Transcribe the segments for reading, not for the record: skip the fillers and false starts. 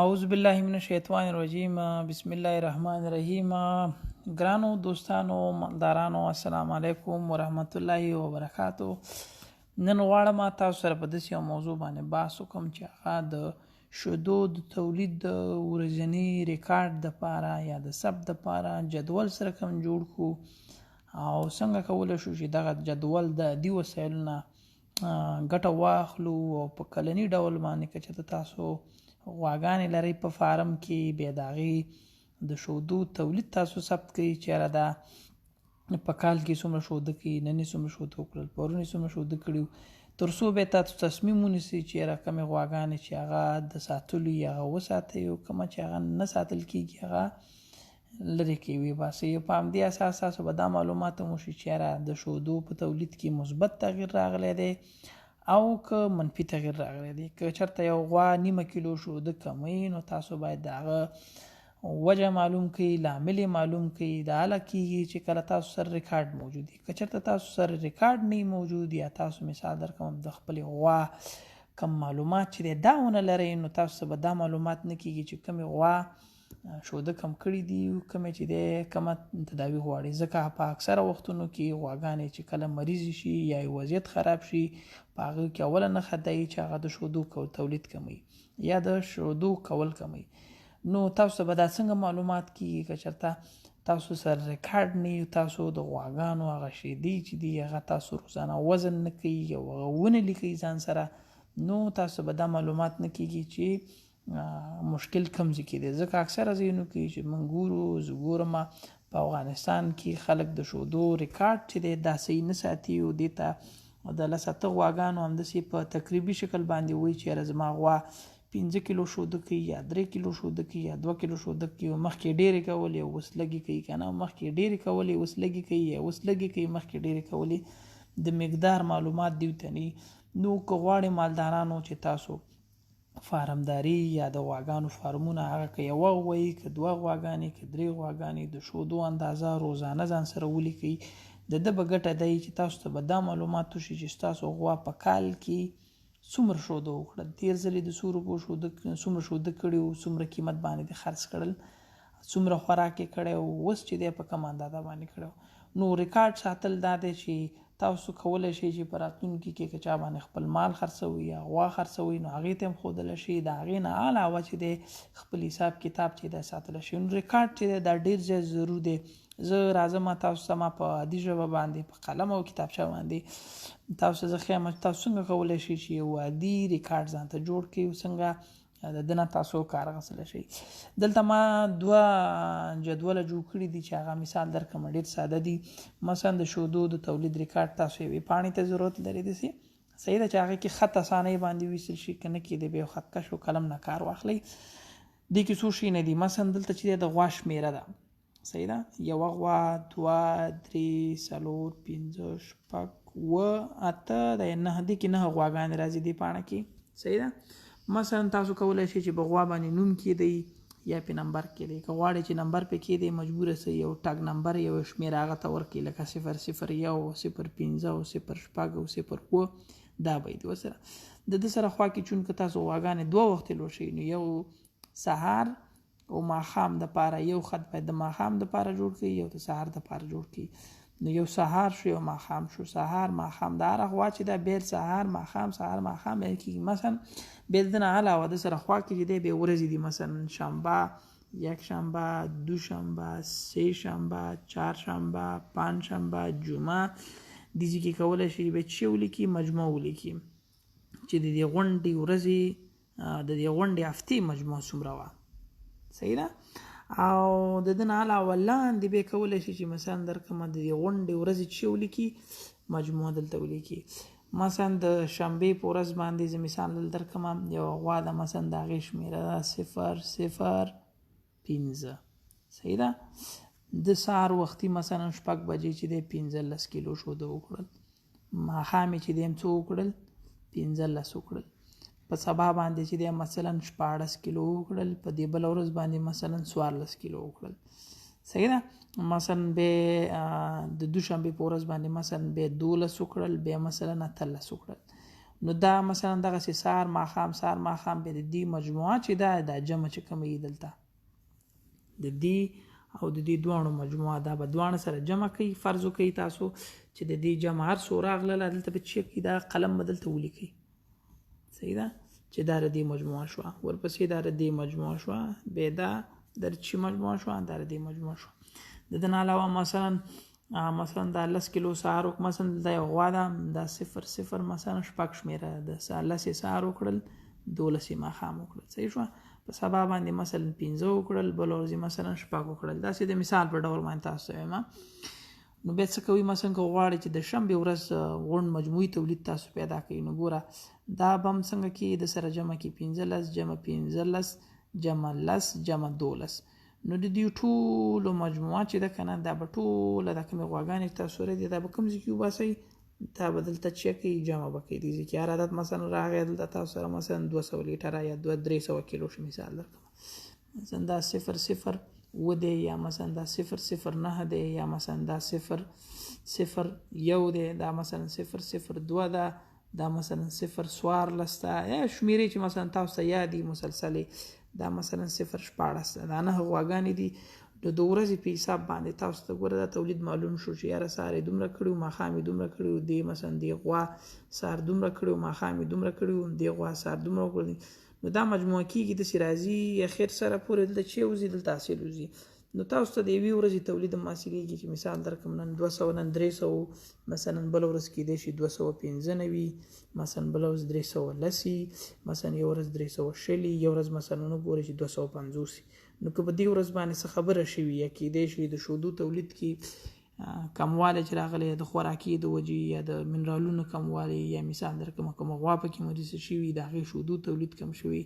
اعوذ بالله من الشیطان الرجیم بسم الله الرحمن الرحیم. ګرانو دوستانو مالدارانو السلام علیکم ورحمت الله وبرکاتو. نن غواړم تاسو سره په داسې یو موضوع باندې بحث وکړم چې هغه د شیدو د تولید د ورځني ریکارډ دپاره یا د ثبت دپاره جدول سره کوم جوړ کړو او څنګه کولی شو چې دغه جدول د دې وسایلو نه ګټه واخلو او په کلني ډول باندې که چېرته تاسو غواګانې لرئ په فارم کې بیا د هغې د شودو تولید تاسو ثبت کړئ چې یاره دا په کال کې څومره شوده کوي، نن یې څومره شوده وکړل، پرون یې څومره شوده کړي، تر څو بیا تاسو تصمیم ونیسئ چې یاره کومې غواګانې چې هغه د ساتلو یې هغه وساتئ او کومه چې هغه نه ساتل کېږي هغه لرې کړئ وباسئ. په همدې اساس تاسو به دا معلومات هم وشي چې یاره د شودو په تولید کې مثبت تغییر راغلی دی او که منفي تغییر راغلی دی. که چېرته یو غوا نیمه کیلو شوده کموي نو تاسو باید د هغه وجه معلوم کړئ، لامل یې معلوم کړئ. دا هله کېږي چې کله تاسو سره ریکارډ موجود وي. که چېرته تاسو سره ریکارډ نه موجود یا تاسو مثال درکوم د خپلې غوا کم معلومات چې دی دا ونه لرئ نو تاسو به دا معلومات نه کېږي چې کومې غوا شوده کم کړي دي او کومې چې دی کومه تداوي غواړي. ځکه په اکثره وختونو کې غواګانې چې کله مریض شي یا یې وضعیت خراب شي په هغه کې اوله نښه دا وي چې هغه د شودو تولید کموي یا د شودو کول کموي. نو تاسو به دا څنګه معلومات کېږي که چېرته تاسو سره ریکارډ نه وي، تاسو د غواګانو هغه شیدې چې دي هغه تاسو روزانه وزن نه کوئ یا هغه ونه لیکئ ځان سره، نو تاسو به دا معلومات نه کېږي چې مشکل کم ځای کې دی. ځکه اکثره ځایونو کې چې موږ ګورو زه ګورم په افغانستان کې خلک د شودو ریکارډ چې دی دا صحیح نه ساتي او دې ته د لس اته غواګانو همداسې په تقریبي شکل باندې وایي چې یاره زما غوا 5 کیلو شوده کوي یا 3 کیلو شوده کوي یا 2 کیلو شوده کوي او مخکې ډېرې کولې اوس لږې کوي که نه، مخکې ډېرې کولې اوس لږې کوي یا اوس لږې کوي مخکې ډېرې کولې، د مقدار معلومات دوی ته نه. نو که غواړئ مالدارانو چې تاسو فارمداري یا د غواګانو فارمونه هغه که یوه غوایي که دوه غواګانې که درې غواګانې د شودو اندازه روزانه ځان سره ولیکئ. د ده به ګټه دی چې تاسو ته به دا معلومات وشي چې ستاسو غوا په کال کې څومره شوده وکړل، تېر ځل یې د څو روپو څومره شوده کړي او څومره قیمت باندې د خرڅ کړل، څومره خوراک یې کړی او اوس چې دی په کوم اندازه باندې کړی. نو ریکارډ ساتل دا دی چې تاسو کولی شئ چې په راتلونکي کې که چا باندې خپل مال خرڅوي یا غوا خرڅوي نو هغې ته هم ښودلی شي، د هغې نه علاوه چې دی خپل حساب کتاب چې دی ساتلی شي. نو ریکارډ چې دی دا ډېر زیات ضرور دی. زه راځم تاسو ته ما په عادي ژبه باندې په قلم او کتابچه باندې تاسو زه ښیم چې تاسو څنګه کولی شئ چې یو عادي ریکارډ ځان ته جوړ کړئ او څنګه د ده نه تاسو کار اخیستلی شئ. دلته ما 2 جدوله جوړ کړي دي چې هغه مثال درکړم ډېر ساده دي. مثلا د شودو د تولید ریکارډ تاسو یوې پاڼې ته ضرورت لري داسې صحیح ده چې هغې کې خط اسانۍ باندې ویستل شي، که نه کېدی بیا یو خطکش او قلم نه کار واخلئ. دې کې څو شیونه دي. مثلا دلته چې دی د غوا شمېره ده صحیح ده، یوه غوا 2 3 4 5 6 7 8 د 9 دې کې 9 غواګانې راځي دې پاڼه کې صحیح ده. مثلا تاسو کولی شئ چې په غوا باندې نوم کېدئ یا پې نمبر کېدئ. که غواړئ چې نمبر پې کېدئ مجبوره سئ یو ټاګ نمبر یو شمېره هغه ته ورکړئ لکه 001 0.5 او 0.6 او 0.7 دا به یې ورسره د ده سره خوا کې چون که تاسو غواګانې 2 وختې لوشئ نو یو سهار او ماښام دپاره یو خط باید د ماښام دپاره جوړ کړئ یو د سهار دپاره جوړ کړئ. نو یو سهار شو یو ماښام شو، سهار ماښام د هره غوا چې دا بیا سهار ماښام ویل کېږي. مثلا بیا د ده نه علاوه د سره خوا کې چې دی بیا ورځې دي، مثلا شنبه، یکشنبه، دوشنبه، سه شنبه، چهارشنبه، پنجشنبه، جمعه. دې کې کولی شي بیا چې ولیکي مجموع ولیکي چې د دې غونډې ورځې د دې غونډې هفتې مجموع څومره وه صحیح ده. او د ده نه علاوه لاندې بیا کولی شي چې مثلا درکړمه د دې غونډې ورځې چې ولیکي مجموع دلته ولیکي. مثلا د شنبې په ورځ باندې زه مثال دلته درکړمه یوه غوا ده مثلا د هغې شمېره ده 0.015 صحیح ده. د سهار وختي مثلا 6 بجې چې دی 15 کیلو شوده وکړل، ماښام یې چې دی څو وکړل 15 وکړل، په سبا باندې چې دی مثلا 14 کیلو وکړل، په دې بله ورځ باندې مثلا 14 کیلو وکړل صحیح ده. مثلا بیا د دوشنبې په ورځ باندې مثلا بیا 12 وکړل، بیا مثلا 13 وکړل. نو دا مثلا دغسې سهار ماښام بیا د دې مجموعه چې دا جمع چې کومه وي دلته د دې او د دې دواړو مجموعه دا به دواړه سره جمع کوي. فرض وکړئ تاسو چې د دې جمع هر څو راغلله دلته به چې کوي دا قلم به دلته ولیکئ. صحیح ده چې دا د دې مجموعه شوه، ورپسې دا د دې مجموعه شوه، بیا دا د چې مجموعه شوه دا د دې مجموعه شوه. د دې نه علاوه مثلا دا 10 کیلو سهار وکړه، مثلا دا یو غوا ده، دا 0 مثلا شپږ شمېره د 10 یې سهار وکړل 12 یې ماښام وکړل. صحیح شوه. په سبا باندې مثلا 15 وکړل، بل ورځ مثلا شپږ وکړل. داسې د مثال په ډول باندې تاسو ته وایم. نو بیا څه کوئ، مثلا که غواړئ چې د شنبې ورځ غونډ مجموعي تولید تاسو پیدا کړئ، نو ګوره دا به هم څنګه کې د سره جمع کې 15 جمع 15 جمع 10 جمع 12. نو د دې ټولو مجموعه چې ده که نه دا به ټوله د کومې غواګانې تاسو دي دا به کوم ځای کې وباسئ، دا به دلته چې کوي جمع به کوي. دې ځای کې هر عدد مثلا راغی دلته تاسو سره مثلا 200 لیټره یا 300 کیلو شو مثال درکړم. مثلا دا 00 و دی، یا مثلا دا 009 دی، یا مثلا دا 001 دی، دا مثلا 002 ده، دا مثلا 014 ده، یا شمیرې چې مثلا تاسو ته یادي مسلسلې، دا مثلا 014 ده. دا 9 غواګانې دي. د ورځې په حساب باندې تاسو ته ګوره دا تولید معلوم شو چې یاره سهار یې دومره کړي، ماښام یې دومره کړي، دې مثلا دې غوا سهار دومره کړي، ماښام یې دومره کړي، دې غوا سهار دومره کړي. نو دا مجموعه کېږي داسې راځي اخر سره پورې دلته چې وځي دلته حاصل وځي. نو تاسو ته د یوې ورځې تولید هم حاصلېږي چې مثال درکړم نن 200 نن 300 مثلا بله ورځ کېدای شي 215 وي، مثلا بله ورځ 310 مثلا یو ورځ 320 یو ورځ مثلا وګورئ چې 250. نو که په دې ورځ باندې څه خبره شوي یا کېدای شي د شودو تولید کې کموالی چې راغلی یا د خوراکي د وجې یا د منرالونو کموالی، یا مثال درکړم کوم غوا پکې مریضه شوي د هغې شودو تولید کم شوي،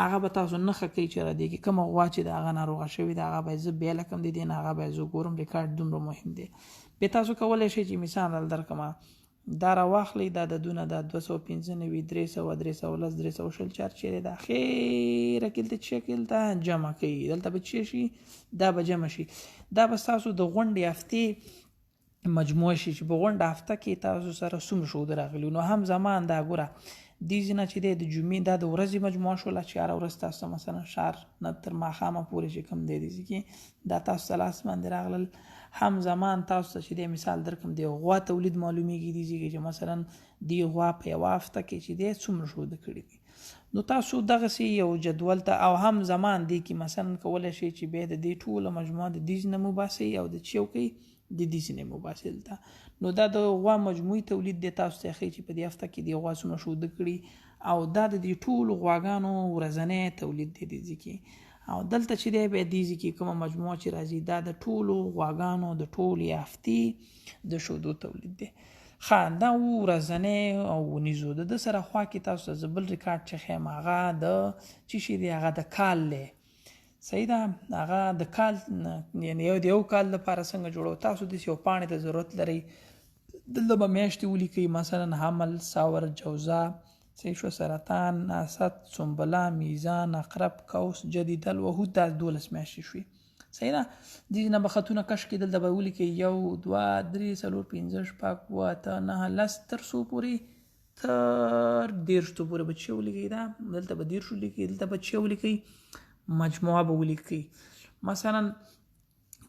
هغه به تاسو نښه کوئ چې را دې کې کومه غوا چې د هغه ناروغه شوې ده هغه باید زه بیا لکم د دې نه هغه باید زه ګورم. ریکارډ دومره مهم دی. بیا تاسو کولی شئ چې مثال درکړم دا راواخلئ، دا عددونه دا 295 300 310 320 چیرې د اخره کې دلته چې کې دلته جمع کوي، دلته به چې شي دا به جمع شي. دا به تاسو د غونډې هفتې مجموعه شي چې په غونډه هفته کې تاسو سره څومره شهود راغلي. نو هم زمان دا ګوره دې ځینه چې دی د جمعې دا د ورځې مجموعه شوله چې هره ورځ تاسو مثلا شهر نه تر ماښامه پورې چې کوم دی دې کې دا تاسو ته لاس باندې راغلل. هم زمان تاسو ته چې دی مثال درکړم د غوا تولید معلومیږي دې کې چې مثلا دې غوا په یوه هفته کې چې دی څومره شهود کړي دي. نو تاسو دغسې یو جدول ته او هم زمان دی کې مثلا کولی شئ چې بیا د دې ټوله مجموعه د دې ځینه مباسئ او د چوکۍ د دې ځینې مباسل ته. نو دا د غوا مجموعي تولید دی تاسو ته ښیي چې په دې هفته کې د غوا څومره شهود کړي، او دا د دې ټولو غواګانو ورځنی تولید دی دې کې. او دلته چې دی بیا دې کې کومه مجموعه چې راځي دا د ټولو غواګانو د ټولې هفتې د شهودو تولید دی. ښه دا ورځنی او ونیزو د ده سره خوا کې تاسو ته زه بل ریکارډ چې ښیم هغه د چې شي دی هغه د کال دی. صحیح ده. هغه د کال یعنې یو کال لپاره څنګه جوړو، تاسو داسې یو پاڼې ته ضرورت لرئ، دلته به میاشتې ولیکئ مثلا حمل، ثور، جوزا، صحیح شو، سرطان، اسد، سنبله، میزان، عقرب، قوس، جدیدل، وهود، دا 12 میاشتې شوي. صحیح ده. دې نه به خطونه کش کړي، دلته به ولیکئ 1 2 3 4 5 6 7 8 9 10 تر څو پورې تر 13 پورې به چې ولیکئ، دا دلته به 13 ولیکئ، دلته به چې ولیکئ مجموعه به ولیکئ. مثلا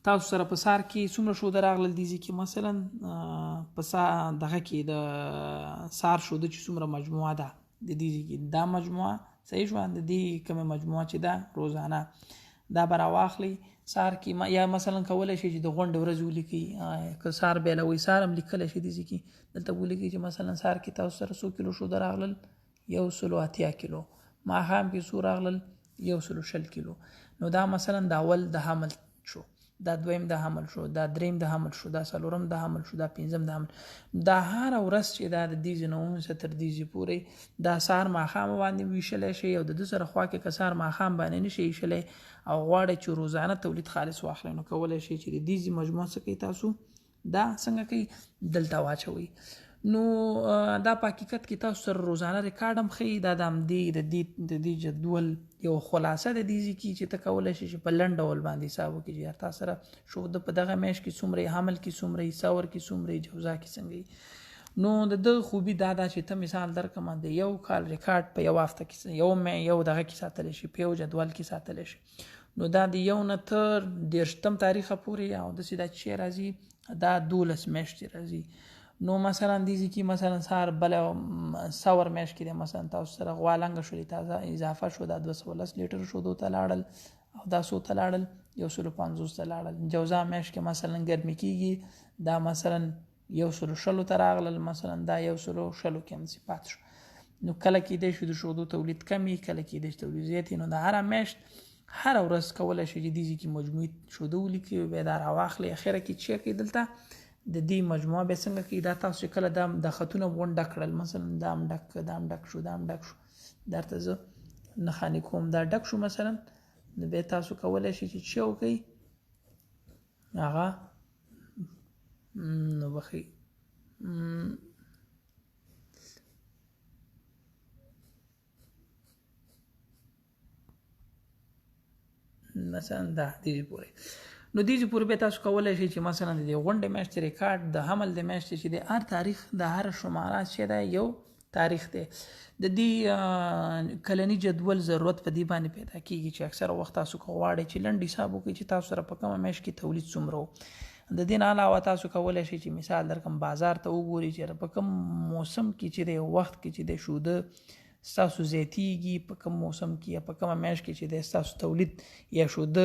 تاسو سره په سار کې څومره شوده راغلل دي کې مثلا په دغه کې د سار شوده چې څومره مجموعه ده د دې کې دا مجموعه صحیح شو، د دې کومه مجموعه چې ده روزانه دا به راواخلئ سار کې، یا مثلا کولی شئ چې د غونډې ورځ ولیکئ. که سار بیلوئ سار هم لیکلی شي دې کې دلته ولیکئ چې مثلا سار کې تاسو سره 100 کیلو شوده راغلل 180 کیلو، ماښام کې څو راغلل 120 کیلو. نو دا مثلا د اول د حمل شو، دا دویم د حمل شو، دا دریم د حمل شو، دا څلورم د حمل شو، دا پنځم د حمل. دا هر ورځ چې دا د دې نه ونیسه تر دې پورې دا سهار ماښام باندې ویشلی شي، او د ده سره خوا کې که سهار ماښام باندې نه شي ایشلی او غواړئ چې روزانه تولید خالص واخلئ، نو کولی شئ چې د دې مجموعه څه کوئ تاسو دا څنګه کوئ دلته واچوئ. نو دا په حقیقت کې تاسو سره روزانه ریکارډ هم ښیي. دا د همدې د دې جدول یو خلاصه د دې کې چې ته کولی شي چې په لنډ ډول باندې حساب وکړي چې تا سره شوده په دغه میاشت کې څومره، حمل کې څومره، ثور کې څومره، جوزا کې څنګه. نو د ده خوبي دا ده چې ته مثال درکړم د یو کال ریکارډ په یو هفته کې یو دغه کې ساتلی شي، په یو جدول کې ساتلی شي. نو دا د یو نه تر 30 تاریخه پورې او داسې دا چې راځي دا 12 میاشتې راځي. نو مثلا دې کې مثلا سهار بله سور میاشت کې دی مثلا تاسو سره غوا لنګه شولې تازه اضافه شو، دا 210 لیټر شودو ته لاړل او دا څو ته لاړل 150 ته لاړل. جوزا میاشت کې مثلا ګرمي کېږي دا مثلا 160 ته راغلل، مثلا دا 160 کې همسې پاتې شو. نو کله کېدای شي د شودو تولید کم وي، کله کېدای شي تولید زیات وي. نو د هره میاشت هره ورځ کولی شي چې دې کې مجموعي شودو ولیکي، بیا دا راواخلي اخره کې چې کوي دلته د دې مجموعه بیا څنګه کوي. دا تاسو چې کله دا خطونه غونډه کړل مثلا دا هم ډک شو دا هم ډک شو، درته زه نښانې کوم دا ډک شو مثلا، نو بیا تاسو کولی شي چې څه وکړئ هغه نو بخي مثلا دا دیږي پورې. نو دیږي پورې به تاسو کولی شئ چې مثلا د غونډې میاشتې ریکارډ د حمل د میاشتې چې د هر تاریخ د هر شماره چې دی یو تاریخ دی. د دې کلني جدول ضرورت په دې باندې پیدا کیږي چې اکثره وخت تاسو غواړئ چې لنډ حساب وکړئ چې تاسو سره په کومه میاشت کې تولید څومره و. د دې نه علاوه تاسو کولی شئ چې مثال درکړم بازار ته وګورئ چې په کوم موسم کې چې د وخت کې چې د شوده ستاسو زیاتیږي، په کوم موسم کې یا په کومه میاشت کې چې د ستاسو تولید یا شوده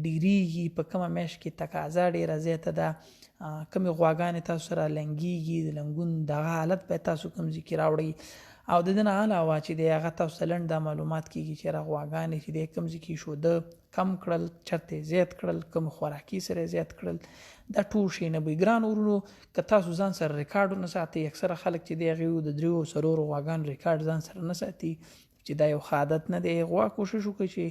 ډیریږي، په کومه میاشت کې تقاضا ډیره زیاته ده، کومې غواګانې تاسو سره لنګیږي، د لنګون دغه حالت به تاسو کوم ځای کې راوړئ. او د دې نه علاوه چې د هغه تاسو لنډ دا معلومات کېږي چې هغه غواګانې چې د کوم ځای کې شوده کم کړل، چرته زیات کړل، کوم خوراکي سره زیات کړل، دا ټول شي نه وي. ګران ورونو که تاسو ځان سره ریکارډ نه ساتئ، اکثره خلک چې د هغې د 3 غواګانو ریکارډ ځان سره نه ساتي چې دا یو ښه عادت نه دی. غوا کوشش وکړئ چې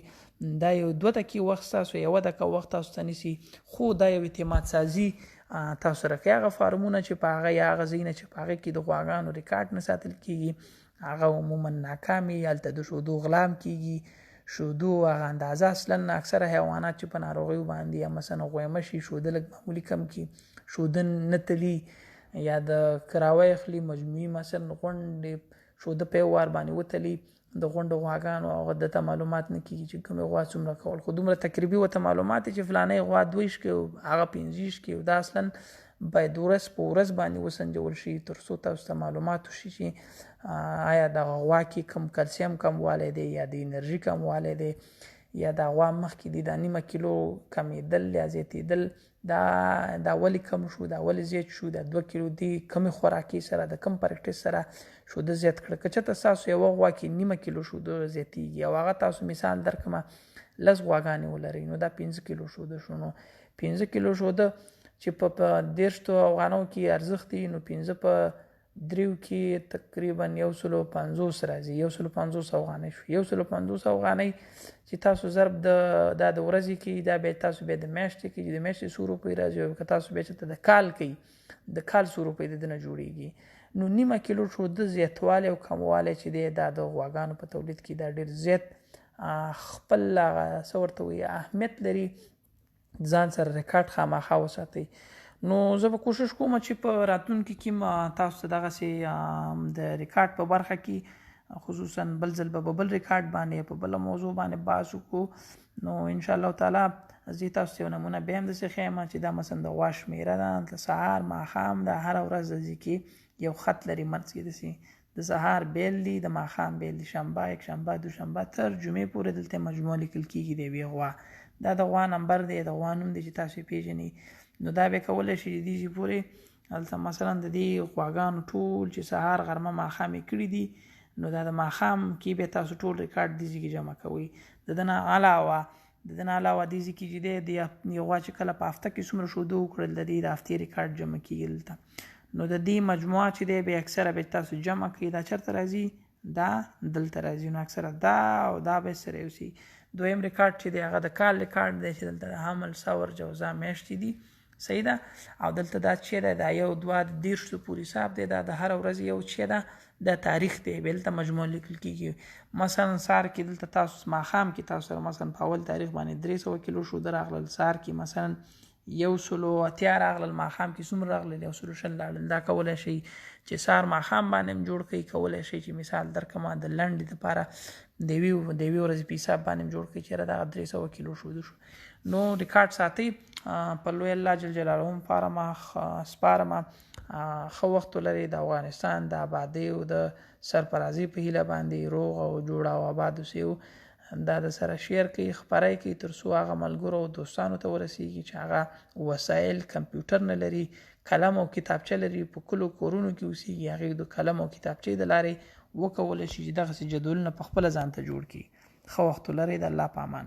دا یو 2 دقیقې وخت تاسو 1 دقیقه وخت تاسو ته نیسي، خو دا یو اعتماد سازي تاسو سره کوي. هغه فارمونه چې په هغه یا هغه ځایونه چې په هغې کې د غواګانو ریکارډ نه ساتل کېږي هغه عموما ناکامي، هلته د شودو غلام کېږي. شودو هغه اندازه اصلا اکثره حیوانات چې په ناروغیو باندې یا مثلا غویمه شي شوده لږ معمولي کم کړي، شوده نه تلي یا د کراوی اخلي مجموعي مثلا غونډې شوده په یو وار باندې وتلي، د غونډو غواګانو هغه دته معلومات نه کېږي چې کومې غوا څومره کول، خو دومره تقریبي ورته معلومات چې فلانۍ غوا 2 کې هغه 15 کې دا اصلا باید ورځ په ورځ باندې وسنجول شي تر څو تاسو ته معلومات وشي چې آیا د غوا کې کم کلسیم کموالی دی یا د انرژي کموالی دی یا د غوا مخکې دی د 9 کیلو کمیدل یا زیاتېدل، دا ولې کم شو، دا ولې زیات شو، د 2 کیلو دی کمې خوراکي سره د کم پریکټس سره شوده زیات کړه. که چېرته ستاسو یوه غوا کې 9 کیلو شوده زیاتېږي او هغه تاسو مثال درکړمه 10 غواګانې ولرئ نو دا 15 کیلو شوده شو. نو 15 کیلو شوده چې په 10 افغانو کې ارزښت دی نو 15 په 3 کې تقریبا 150 راځي، 150 افغانۍ شو. 150 افغانۍ چې تاسو ضرب د ورځې کې دا بیا تاسو بیا د میاشتې کې د میاشتې 100 روپۍ راځي او که تاسو بیا چې د کال کوي د کال 100 روپۍ د نه جوړیږي. نو 9 کیلو شوده زیاتوالی او کموالی چې دی دا د غواګانو په تولید کې دا ډېر زیات خپل څه ورته وایي اهمیت لري. ځان سره ریکارډ خامخا وساتئ. نو زه به کوشش کوم چې په راتلونکي کې تاسو ته دغسې د ریکارډ په برخه کې خصوصا بل ځل به بل ریکارډ باندې په بله موضوع باندې بحث وکړو. نو انشاءالله تعالی زه تاسو ته یو نمونه بیا هم داسې ښیم چې دا مثلا د غوا شمېره ده د سهار ماښام د هره ورځ د ځای کې یو خط لري منځ کې داسې د سهار بیل دی د ماښام بیل دی، شنبه یکشنبه دوشنبه تر جمعې پورې دلته مجموعه لیکل کېږي د یوې غوا. دا د غوا نمبر دی، د غوا نوم دی چې تاسو یې پېژنئ. نو دا بیا کولی شي د دې پورې هلته مثلا د دې غواګانو ټول چې سهار غرمه ماښام یې کړي دي نو دا د ماښام کې بیا تاسو ټول ریکارډ دې ځای کې جمع کوئ. د ده نه علاوه دې ځای کې چې دی د یو غوا چې کله په هفته کې څومره شوده وکړل د دې د هفتې ریکارډ جمع کېږي دلته. نو د دې مجموعه چې دی بیا اکثره بیا تاسو جمع کړئ دا چېرته راځي دا دلته راځي. نو اکثره دا او دا به سره یوسي. دویم ریکارډ چې دی هغه د کال ریکارډ دی چې دلته د حمل سور جوزا میاشتې دي صحیح ده. او دلته دا چې دی دا 1 2 10 پورې حساب دی، دا د هر ورځ یو چې ده د تاریخ دی بیا دلته مجموع لیکل کېږي. مثلا سهار کې دلته تاسو ماښام کې تاسو سره مثلا په اول تاریخ باندې 300 کیلو شوده راغلل، سهار کې مثلا 180 راغلل، ماښام کې څومره راغلل 120 لاړل. دا کولی شي چې سهار ماښام باندې هم جوړ کړئ. کولی شي چې مثال درکمه د لنډې دپاره د یوې ورځې په حساب باندې هم جوړ کړئ چې دغه 300 کیلو شو. نو ریکارډ ساتئ. په لوی الله جل جلاله سپارمه. ښه وخت ولرئ. د افغانستان د آبادۍ او د سرفرازي په هیله باندې روغ او جوړ او آباد اوسئ. دا د سره شیر کوي، خپرای کوي، تر څو هغه ملګرو او دوستانو ته ورسیږي چې هغه وسایل کمپیوټر نه لري، قلم او کتابچه لري، په کلو کورونو کې اوسیږي، هغې د قلم او کتابچې د لارې وکولی شي چې دغسې جدولونه په خپله ځان ته جوړ کړي. ښه وخت ولرئ. د الله په امان.